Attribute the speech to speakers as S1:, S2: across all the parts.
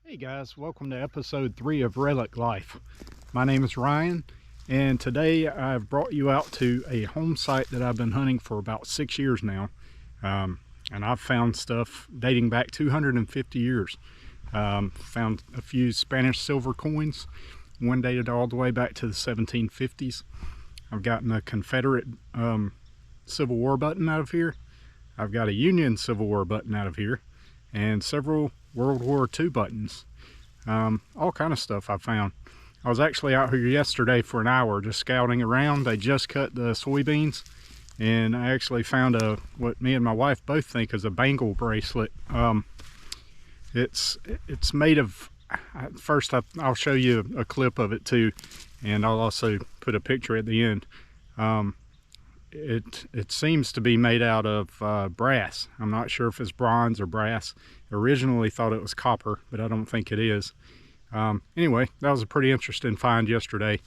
S1: Hey guys, welcome to episode 3 of Relic Life. My name is Ryan, and today I've brought you out to a home site that I've been hunting for about 6 years now. And I've found stuff dating back 250 years. Found a few Spanish silver coins, one dated all the way back to the 1750s. I've gotten a Confederate Civil War button out of here. I've got a Union Civil War button out of here, and several World War II buttons. All kind of stuff I found. I was actually out here yesterday for an hour just scouting around. They just cut the soybeans, and I actually found what me and my wife both think is a bangle bracelet. It's made of, first I'll show you a clip of it too, and I'll also put a picture at the end. It seems to be made out of brass. I'm not sure if it's bronze or brass. Originally thought it was copper, but I don't think it is. Anyway, that was a pretty interesting find yesterday.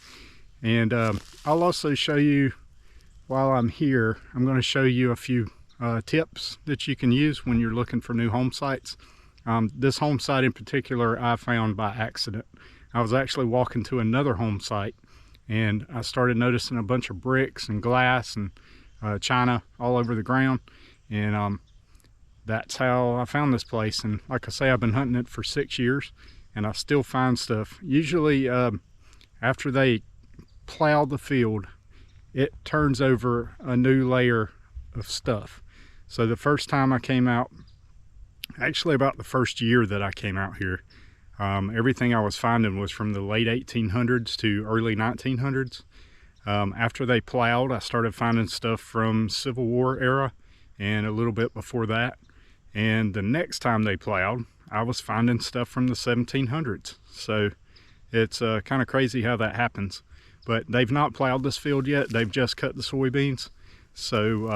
S1: And I'll also show you, while I'm here, I'm going to show you a few tips that you can use when you're looking for new home sites. This home site in particular I found by accident. I was actually walking to another home site, and I started noticing a bunch of bricks and glass and china all over the ground, and that's how I found this place. And like I say, I've been hunting it for 6 years, and I still find stuff. Usually after they plow the field, it turns over a new layer of stuff. So the first time I came out, actually about the first year that I came out here, everything I was finding was from the late 1800s to early 1900s. After they plowed, I started finding stuff from Civil War era and a little bit before that. And the next time they plowed, I was finding stuff from the 1700s. So it's kind of crazy how that happens. But they've not plowed this field yet. They've just cut the soybeans. So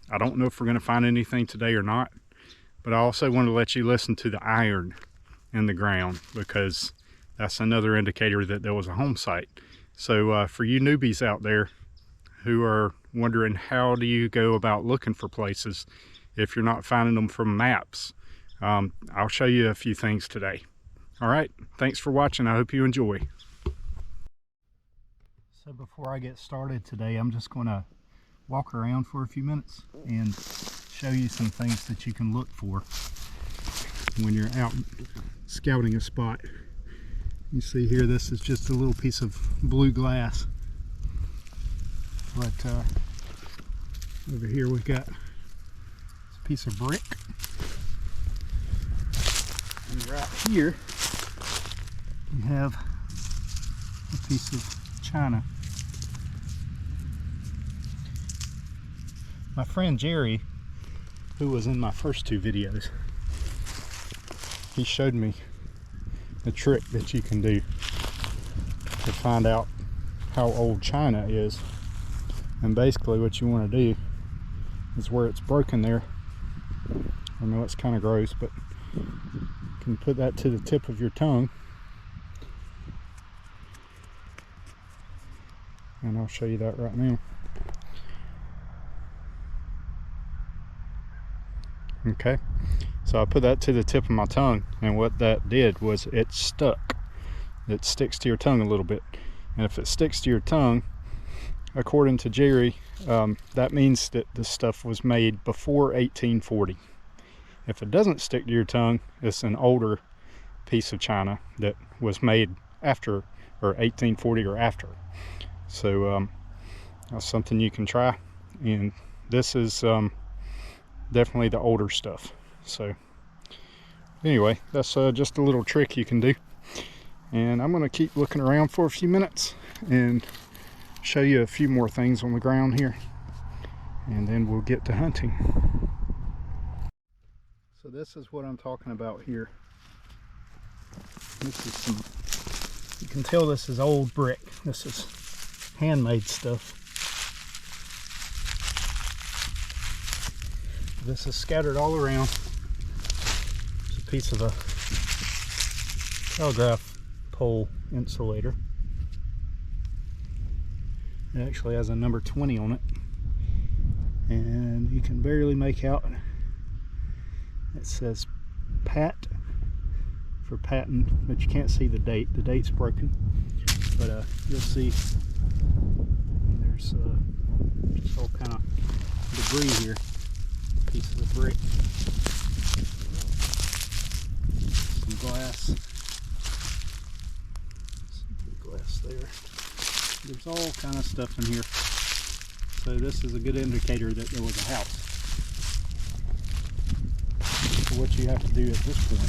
S1: I don't know if we're going to find anything today or not. But I also want to let you listen to the iron in the ground, because that's another indicator that there was a home site. So for you newbies out there who are wondering how do you go about looking for places if you're not finding them from maps, I'll show you a few things today. All right, thanks for watching. I hope you enjoy. So before I get started today, I'm just going to walk around for a few minutes and show you some things that you can look for when you're out scouting a spot. You see here, this is just a little piece of blue glass, but over here we've got this piece of brick, and right here we have a piece of china. My friend Jerry, who was in my first 2 videos, he showed me a trick that you can do to find out how old china is. And basically what you want to do is where it's broken there, I know it's kind of gross, but you can put that to the tip of your tongue, and I'll show you that right now. Okay, so I put that to the tip of my tongue, and what that did was it stuck. It sticks to your tongue a little bit, and if it sticks to your tongue, according to Jerry, that means that this stuff was made before 1840. If it doesn't stick to your tongue, it's an older piece of china that was made after, or 1840 or after. So that's something you can try, and this is definitely the older stuff. So anyway, that's just a little trick you can do, and I'm going to keep looking around for a few minutes and show you a few more things on the ground here, and then we'll get to hunting. So this is what I'm talking about here. This is some, you can tell this is old brick. This is handmade stuff. This is scattered all around. It's a piece of a telegraph pole insulator. It actually has a number 20 on it, and you can barely make out. It says Pat for patent, but you can't see the date. The date's broken, but you'll see there's just all kind of debris here, pieces of brick, some glass, some glass there. There's all kind of stuff in here, so this is a good indicator that there was a house. So what you have to do at this point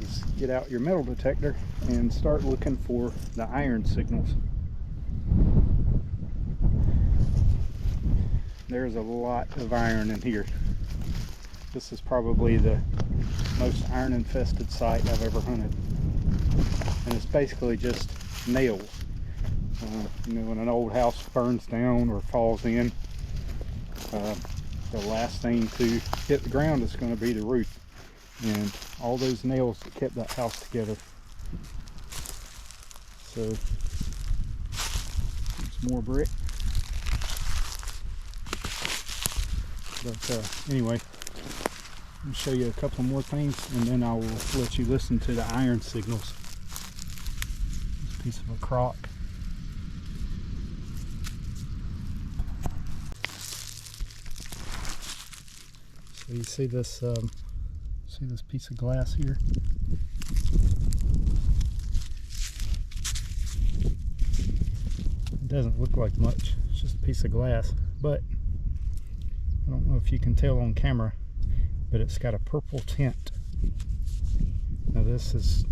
S1: is get out your metal detector and start looking for the iron signals. There's a lot of iron in here. This is probably the most iron infested site I've ever hunted, and it's basically just nails. You know, when an old house burns down or falls in, the last thing to hit the ground is going to be the roof, and all those nails that kept that house together. So there's more brick, but anyway, I'll show you a couple more things and then I will let you listen to the iron signals. This piece of a crock. So you see this piece of glass here? It doesn't look like much. It's just a piece of glass, but I don't know if you can tell on camera, but it's got a purple tint. Now this is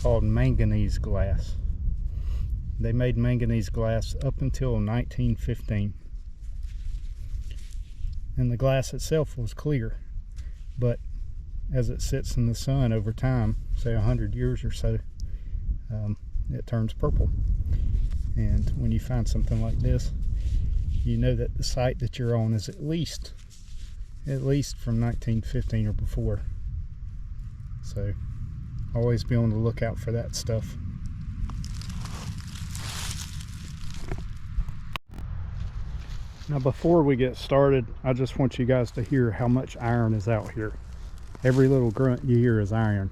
S1: called manganese glass. They made manganese glass up until 1915. And the glass itself was clear, but as it sits in the sun over time, say 100 years or so, it turns purple. And when you find something like this, you know that the site that you're on is at least from 1915 or before. So always be on the lookout for that stuff. Now before we get started, I just want you guys to hear how much iron is out here. Every little grunt you hear is iron.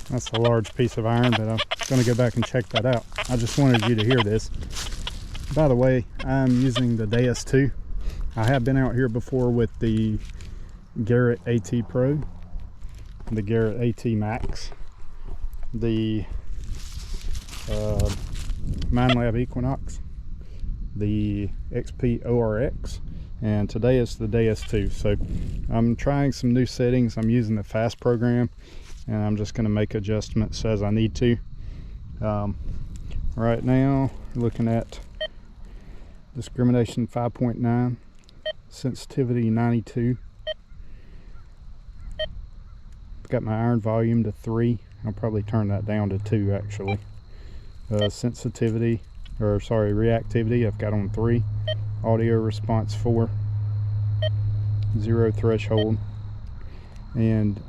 S1: That's a large piece of iron, but I'm going to go back and check that out. I just wanted you to hear this. By the way, I'm using the Deus 2. I have been out here before with the Garrett AT Pro, the Garrett AT Max, the Minelab Equinox, the XP ORX, and today is the Deus 2. So I'm trying some new settings. I'm using the fast program, and I'm just going to make adjustments as I need to. Right now, looking at discrimination 5.9. Sensitivity 92. Got my iron volume to 3. I'll probably turn that down to 2 actually. Sensitivity, or sorry, reactivity, I've got on 3. Audio response 4. 0 threshold. And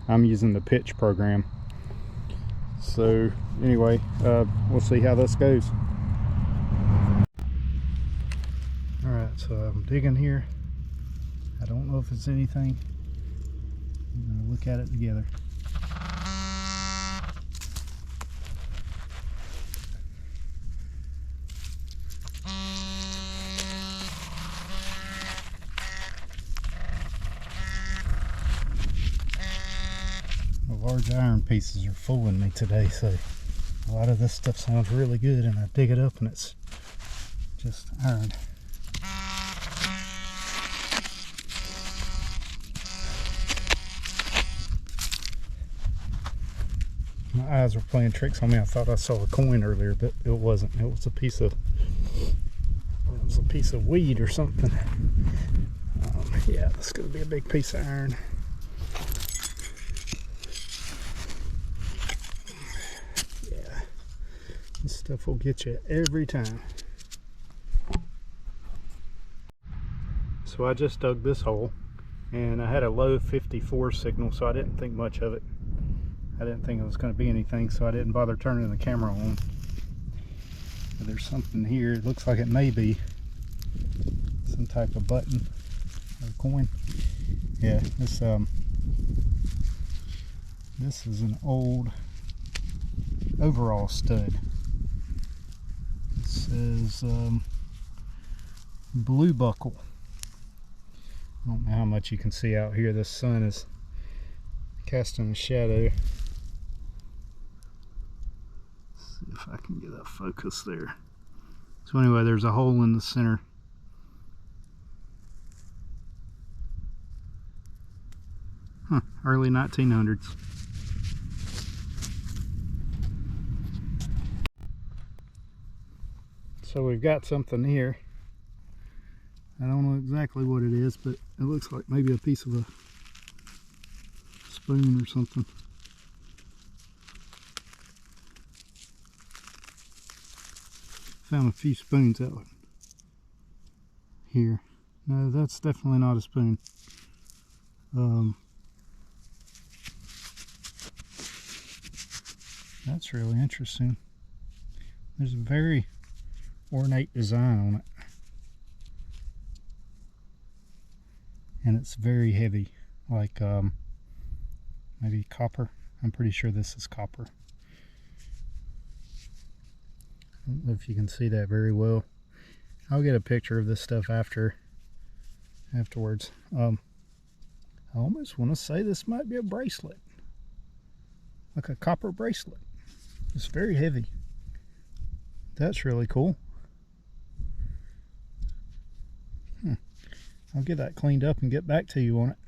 S1: I'm using the pitch program. So anyway, we'll see how this goes. So I'm digging here. I don't know if it's anything. I'm going to look at it together. The large iron pieces are fooling me today, so a lot of this stuff sounds really good, and I dig it up and it's just iron. My eyes were playing tricks on me. I thought I saw a coin earlier, but it wasn't. It was a piece of weed or something. Yeah, this is going to be a big piece of iron. Yeah, this stuff will get you every time. So I just dug this hole, and I had a low 54 signal, so I didn't think much of it. I didn't think it was going to be anything, so I didn't bother turning the camera on. But there's something here. It looks like it may be some type of button or coin. Yeah, this is an old overall stud. It says blue buckle. I don't know how much you can see out here. The sun is casting a shadow. Let's see if I can get a focus there. So anyway, there's a hole in the center. Huh, early 1900s. So we've got something here. I don't know exactly what it is, but it looks like maybe a piece of a spoon or something. Found a few spoons out here. No, that's definitely not a spoon. That's really interesting. There's a very ornate design on it. And it's very heavy, like maybe copper. I'm pretty sure this is copper. I don't know if you can see that very well. I'll get a picture of this stuff afterwards. I almost want to say this might be a bracelet, like a copper bracelet. It's very heavy. That's really cool. I'll get that cleaned up and get back to you on it.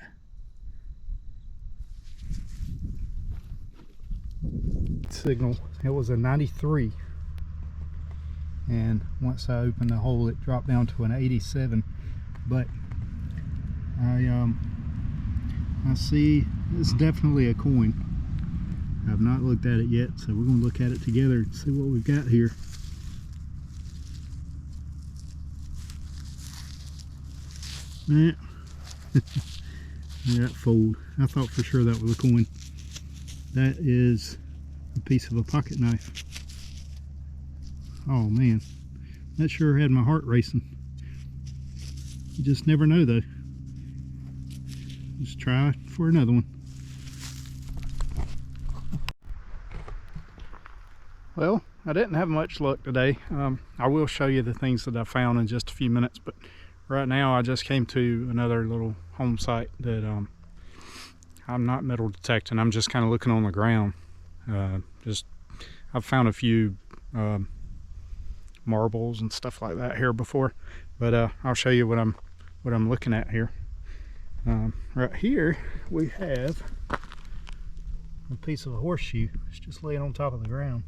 S1: Signal, it was a 93, and once I opened the hole it dropped down to an 87, but I see it's definitely a coin. I've not looked at it yet, so we're going to look at it together and see what we've got here. Yeah. That fold. I thought for sure that was a coin. That is a piece of a pocket knife. Oh man, that sure had my heart racing. You just never know though. Let's try for another one. Well, I didn't have much luck today. I will show you the things that I found in just a few minutes, but right now I just came to another little home site that I'm not metal detecting. I'm just kind of looking on the ground. I've found a few marbles and stuff like that here before, but I'll show you what I'm looking at here. Right here we have a piece of a horseshoe. It's just laying on top of the ground.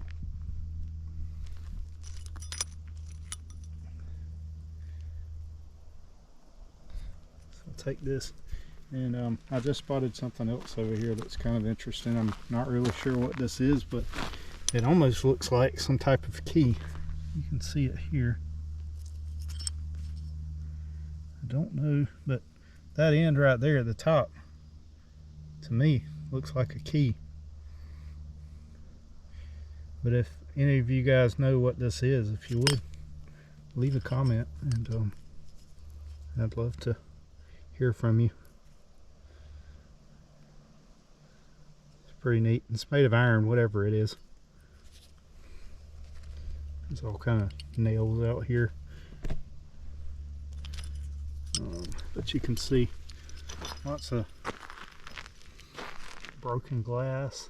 S1: Take this, and I just spotted something else over here that's kind of interesting. I'm not really sure what this is, but it almost looks like some type of key. You can see it here. I don't know, but that end right there at the top, to me, looks like a key. But if any of you guys know what this is, if you would, leave a comment, and I'd love to hear from you. It's pretty neat. It's made of iron, whatever it is. There's all kind of nails out here, but you can see lots of broken glass.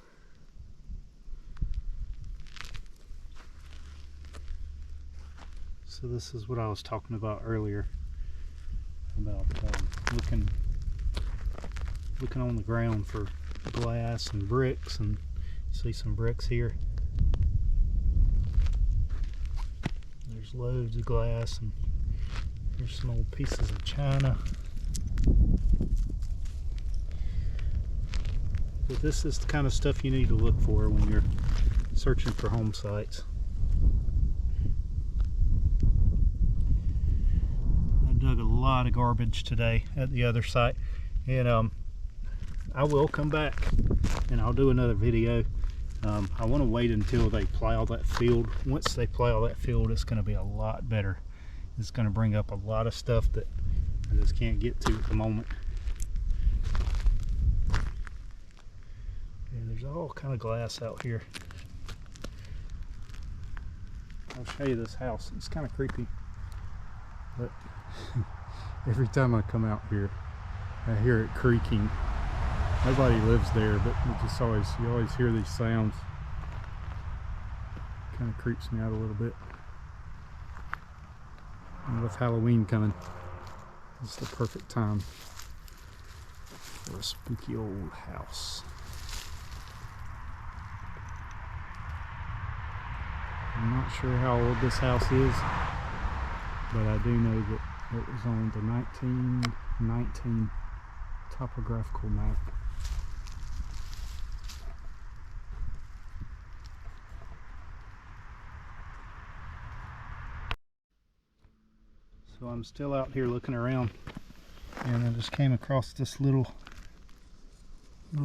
S1: So this is what I was talking about earlier, about looking on the ground for glass and bricks, and you see some bricks here. There's loads of glass, and here's some old pieces of china. But this is the kind of stuff you need to look for when you're searching for home sites. I dug a lot of garbage today at the other site, and
S2: I will come back and I'll do another video. I want to wait until they plow that field. Once they plow that field, it's going to be a lot better. It's going to bring up a lot of stuff that I just can't get to at the moment. Yeah, there's all kind of glass out here. I'll show you this house. It's kind of creepy, but every time I come out here, I hear it creaking. Nobody lives there, but you always hear these sounds. Kind of creeps me out a little bit. And with Halloween coming, it's the perfect time for a spooky old house. I'm not sure how old this house is, but I do know that it was on the 1919 topographical map. So I'm still out here looking around, and I just came across this little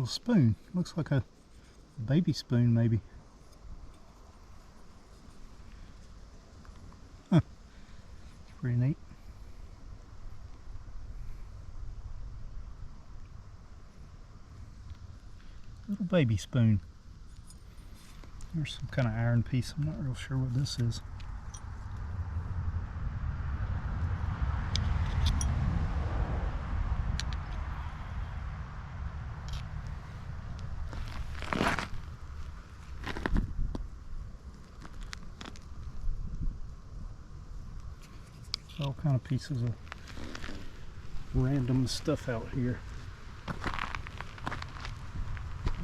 S2: spoon. Looks like a baby spoon, maybe. Huh. It's pretty neat. Little baby spoon. There's some kind of iron piece. I'm not real sure what this is. All kind of pieces of random stuff out here.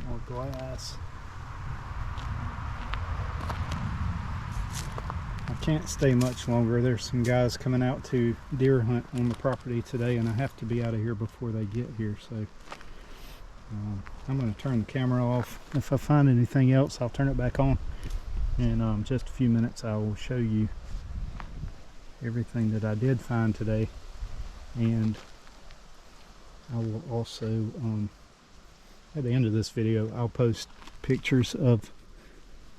S2: More glass. I can't stay much longer. There's some guys coming out to deer hunt on the property today, and I have to be out of here before they get here. So I'm going to turn the camera off. If I find anything else, I'll turn it back on. And in just a few minutes, I will show you everything that I did find today, and I will also at the end of this video I'll post pictures of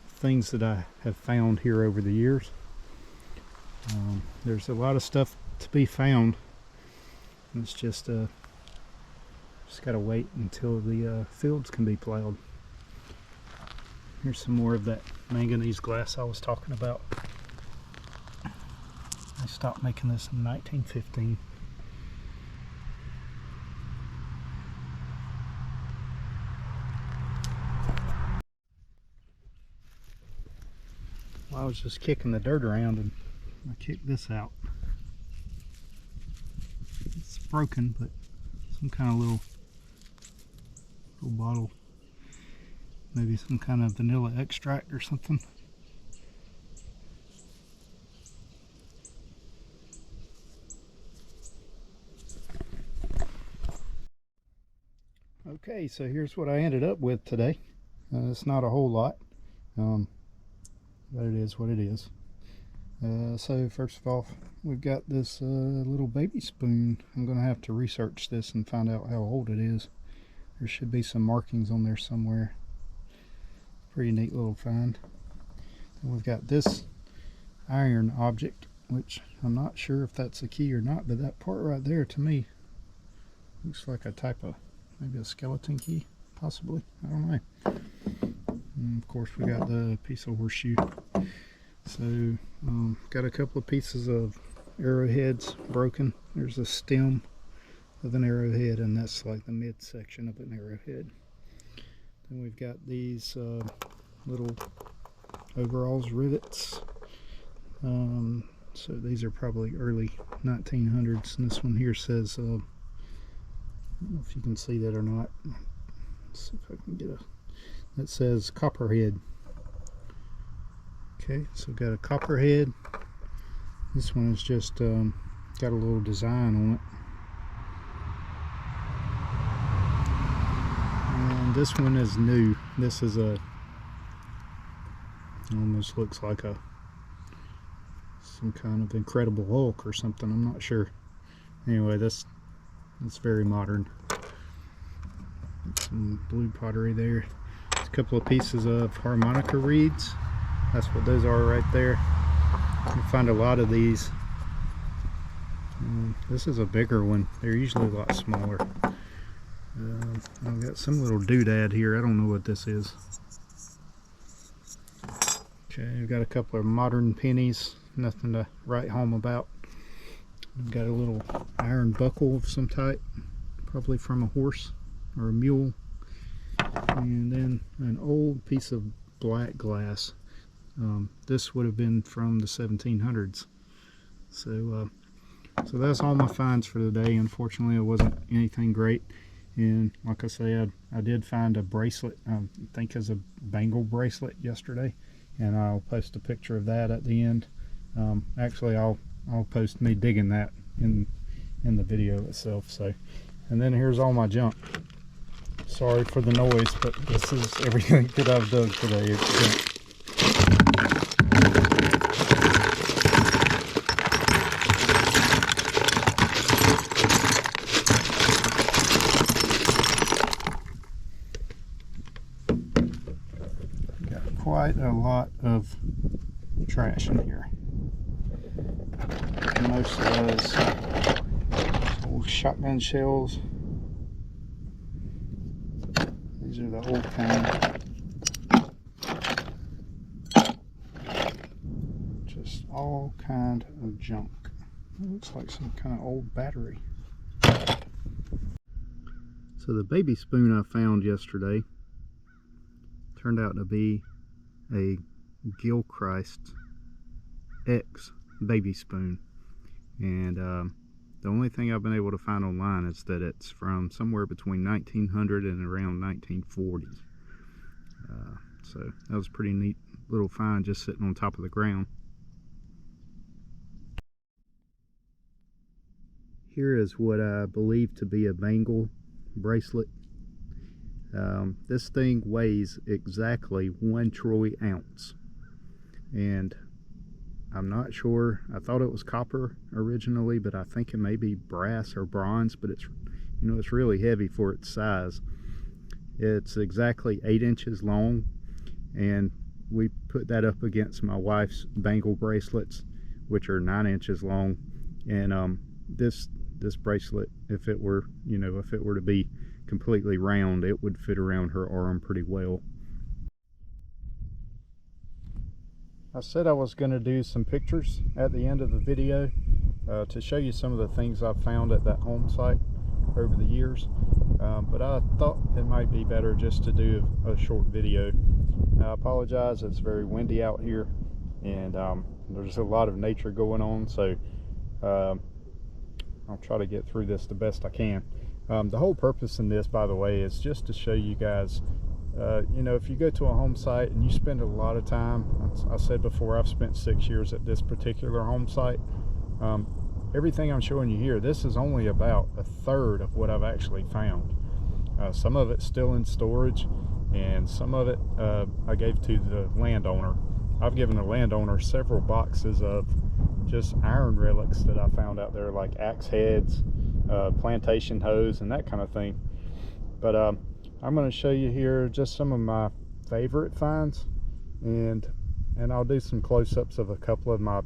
S2: things that I have found here over the years. There's a lot of stuff to be found. It's just gotta wait until the fields can be plowed. Here's some more of that manganese glass I was talking about. They stopped making this in 1915. Well, I was just kicking the dirt around and I kicked this out. It's broken, but some kind of little bottle. Maybe some kind of vanilla extract or something. Okay, so here's what I ended up with today. It's not a whole lot, but it is what it is. So first of all, we've got this little baby spoon. I'm going to have to research this and find out how old it is. There should be some markings on there somewhere. Pretty neat little find. Then we've got this iron object, which I'm not sure if that's a key or not, but that part right there to me looks like a type of, maybe a skeleton key, possibly. I don't know. And of course, we got the piece of horseshoe. So, got a couple of pieces of arrowheads broken. There's a stem of an arrowhead, and that's like the midsection of an arrowhead. Then we've got these little overalls rivets. So these are probably early 1900s, and this one here says, I don't know if you can see that or not. Let's see if I can get a, that says Copperhead. Okay, so got a Copperhead. This one is just got a little design on it. And this one is new. This is a, almost looks like a, some kind of Incredible Hulk or something. I'm not sure. Anyway, that's very modern. Some blue pottery there. There's a couple of pieces of harmonica reeds. That's what those are right there. You find a lot of these. This is a bigger one. They're usually a lot smaller. I've got some little doodad here. I don't know what this is. Okay, I've got a couple of modern pennies. Nothing to write home about. I've got a little iron buckle of some type, probably from a horse or a mule. And then an old piece of black glass. This would have been from the 1700s. So that's all my finds for today. Unfortunately, it wasn't anything great. And like I said, I did find a bracelet, I think it's a bangle bracelet yesterday, and I'll post a picture of that at the end. Actually, I'll post me digging that in the video itself. So, and then here's all my junk. Sorry for the noise, but this is everything that I've dug today. It's junk. Quite a lot of trash in here. Most of those old shotgun shells. These are the old kind. Just all kind of junk. It looks like some kind of old battery. So the baby spoon I found yesterday turned out to be a Gilchrist X baby spoon, and the only thing I've been able to find online is that it's from somewhere between 1900 and around 1940. So that was a pretty neat little find, just sitting on top of the ground. Here is what I believe to be a bangle bracelet. This thing weighs exactly 1 troy ounce, and I'm not sure. I thought it was copper originally, but I think it may be brass or bronze, but it's, you know, it's really heavy for its size. It's exactly 8 inches long, and we put that up against my wife's bangle bracelets, which are 9 inches long. And this bracelet, if it were, you know, if it were to be completely round, it would fit around her arm pretty well. I said I was going to do some pictures at the end of the video to show you some of the things I've found at that home site over the years, but I thought it might be better just to do a short video. I apologize, it's very windy out here, and there's a lot of nature going on, so I'll try to get through this the best I can. The whole purpose in this, by the way, is just to show you guys, you know, if you go to a home site and you spend a lot of time, I said before, I've spent 6 years at this particular home site. Everything I'm showing you here, this is only about a third of what I've actually found. Some of it's still in storage, and some of it I gave to the landowner. I've given the landowner several boxes of just iron relics that I found out there, like axe heads, plantation hoes, and that kind of thing. But I'm going to show you here just some of my favorite finds, and I'll do some close-ups of a couple of my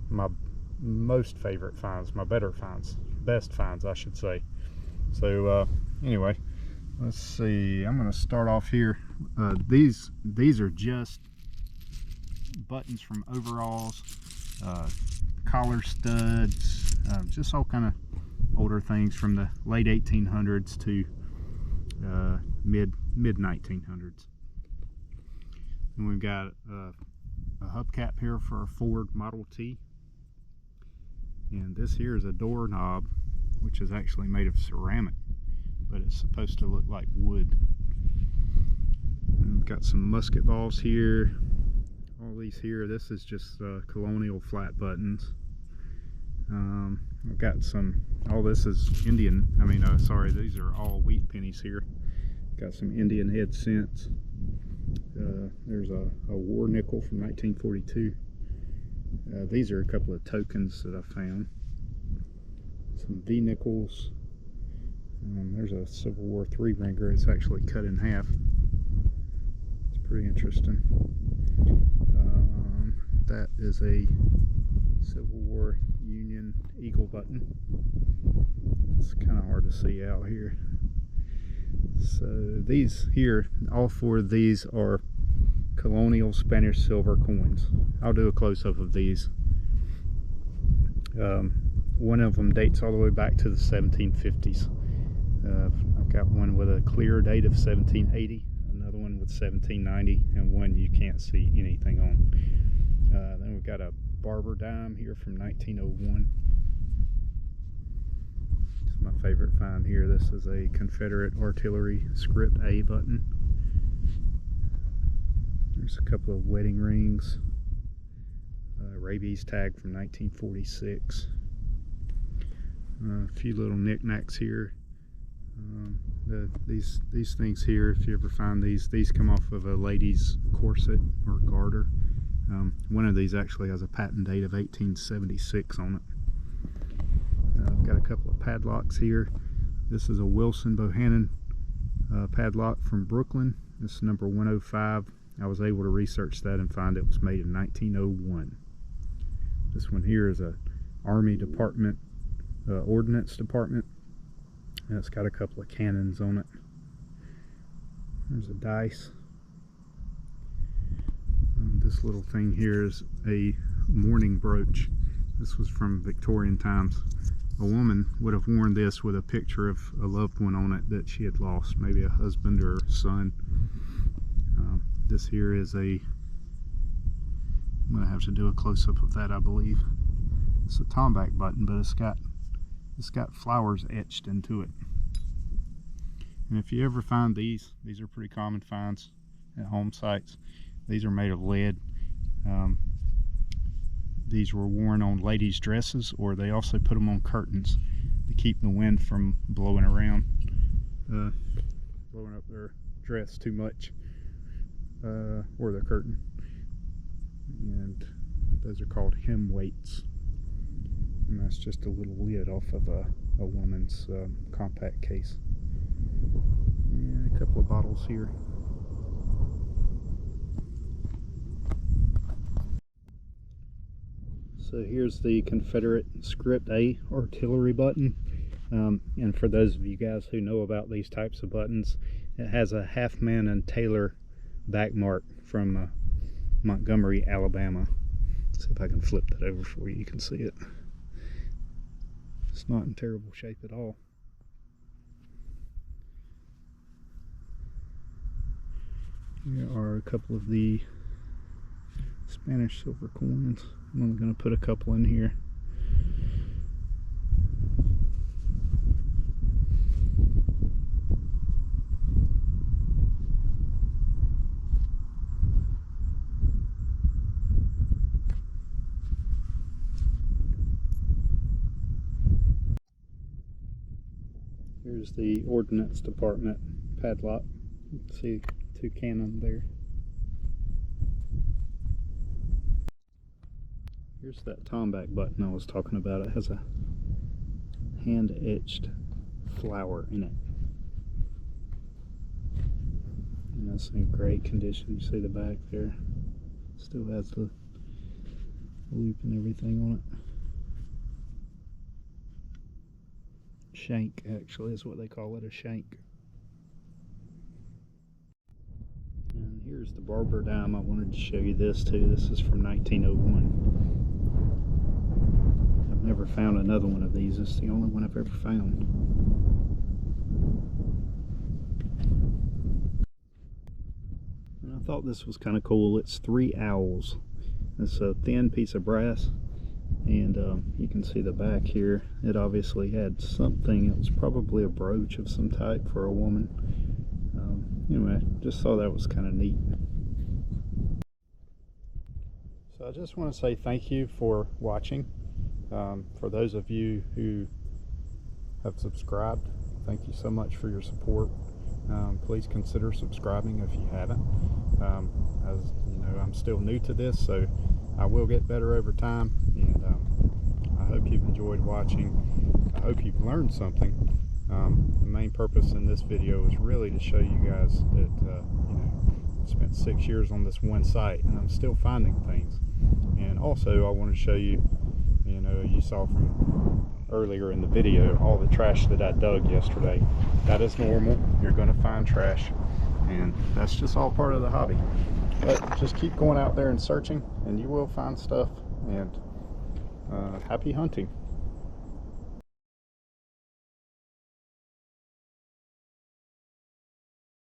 S2: most favorite finds, my better finds, best finds I should say. So anyway, let's see, I'm going to start off here. These are just buttons from overalls, collar studs, just all kind of older things from the late 1800s to mid 1900s. And we've got a hubcap here for a Ford Model T, and this here is a doorknob, which is actually made of ceramic, but it's supposed to look like wood. And we've got some musket balls here. All these here, this is just colonial flat buttons. I've got some, all this is Indian, sorry, these are all wheat pennies here. Got some Indian head cents. There's a war nickel from 1942. These are a couple of tokens that I found. Some V nickels.
S1: There's a Civil War III ringer. It's actually cut in half. It's pretty interesting. That is a Civil War Union eagle button. It's kind of hard to see out here. So these here, all four of these are colonial Spanish silver coins. I'll do a close-up of these. One of them dates all the way back to the 1750s. I've got one with a clear date of 1780, another one with 1790, and one you can't see anything on. Then we've got a barber dime here from 1901. It's my favorite find here. This is a Confederate artillery script A button. There's a couple of wedding rings. Rabies tag from 1946. A few little knickknacks here. These things here, if you ever find these come off of a lady's corset or garter. One of these actually has a patent date of 1876 on it. I've got a couple of padlocks here. This is a Wilson Bohannon padlock from Brooklyn. This is number 105. I was able to research that and find it was made in 1901. This one here is a Army Department, Ordnance Department. And it's got a couple of cannons on it. There's a dice. This little thing here is a mourning brooch. This was from Victorian times. A woman would have worn this with a picture of a loved one on it that she had lost, maybe a husband or son. This here is I'm going to have to do a close-up of that, I believe. It's a tomback button, but it's got flowers etched into it. And if you ever find these are pretty common finds at home sites. These are made of lead. These were worn on ladies' dresses, or they also put them on curtains to keep the wind from blowing around, blowing up their dress too much, or their curtain. And those are called hem weights. And that's just a little lid off of a woman's compact case. And a couple of bottles here. So here's the Confederate Script A artillery button. And for those of you guys who know about these types of buttons, it has a Halfman and Taylor back mark from Montgomery, Alabama. Let's see if I can flip that over for you. You can see it. It's not in terrible shape at all. Here are a couple of the Spanish silver coins. I'm only going to put a couple in here. Here's the Ordnance Department padlock. You can see two cannons there. Here's that tomback button I was talking about. It has a hand-etched flower in it. And that's in great condition. You see the back there. Still has the loop and everything on it. Shank, actually, is what they call it, a shank. And here's the barber dime. I wanted to show you this too. This is from 1901. I've never found another one of these. It's the only one I've ever found. And I thought this was kind of cool. It's 3 owls. It's a thin piece of brass. And you can see the back here. It obviously had something. It was probably a brooch of some type for a woman. Anyway, just thought that was kind of neat. So I just want to say thank you for watching. For those of you who have subscribed, thank you so much for your support. Please consider subscribing if you haven't. As you know, I'm still new to this, so I will get better over time, and I hope you've enjoyed watching. I hope you've learned something, The main purpose in this video is really to show you guys that you know, I spent 6 years on this one site and I'm still finding things. And also I want to show you, you know, you saw from earlier in the video all the trash that I dug yesterday. That is normal. You're going to find trash, and that's just all part of the hobby. But just keep going out there and searching, and you will find stuff. And happy hunting.